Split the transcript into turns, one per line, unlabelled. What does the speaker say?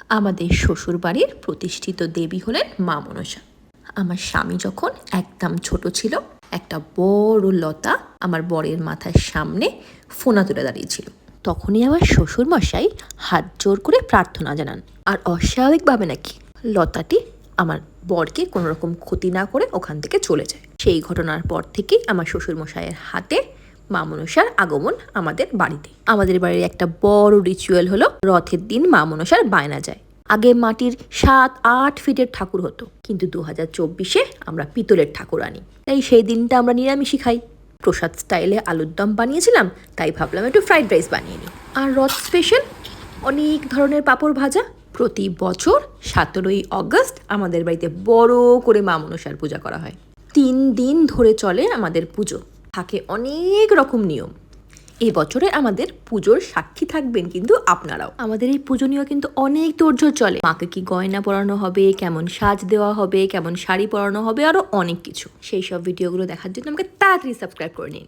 আমাদের শ্বশুরবাড়ির প্রতিষ্ঠিত দেবী হলেন মা মনসা। আমার স্বামী যখন একদম ছোট ছিল, একটা বড় লতা আমার বরের মাথার সামনে ফোনা তুলে দাঁড়িয়েছিল। তখনই আমার শ্বশুর মশাই হাত জোর করে প্রার্থনা জানান, আর অস্বাভাবিকভাবে নাকি লতাটি আমার বরকে কোনো রকম ক্ষতি না করে ওখান থেকে চলে যায়। সেই ঘটনার পর থেকেই আমার শ্বশুর মশাইয়ের হাতে মা মনসার আগমন আমাদের বাড়িতে। আমাদের বাড়ির একটা বড় রিচুয়াল হলো, রথের দিন মা মনসার বায়না যায়। আগে মাটির 7-8 ফিটের ঠাকুর হতো, কিন্তু 2024-এ আমরা পিতলের ঠাকুর আনি। তাই সেই দিনটা আমরা নিরামিষই খাই। প্রসাদ স্টাইলে আলুর দম বানিয়েছিলাম, তাই ভাবলাম একটু ফ্রাইড রাইস বানিয়ে নিই। আর রথ স্পেশাল অনেক ধরনের পাঁপড় ভাজা। প্রতি বছর 17ই অগস্ট আমাদের বাড়িতে বড় করে মা মনসার পূজা করা হয়। 3 দিন ধরে চলে আমাদের পুজো, থাকে অনেক রকম নিয়ম। এই বছরে আমাদের পুজোর সাক্ষী থাকবেন কিন্তু আপনারাও। আমাদের এই পুজো নিয়েও কিন্তু অনেক তোড়জোড় চলে। মাকে কি গয়না পরানো হবে, কেমন সাজ দেওয়া হবে, কেমন শাড়ি পরানো হবে, আরো অনেক কিছু। সেই সব ভিডিওগুলো দেখার জন্য আমাকে তাড়াতাড়ি সাবস্ক্রাইব করে নিন।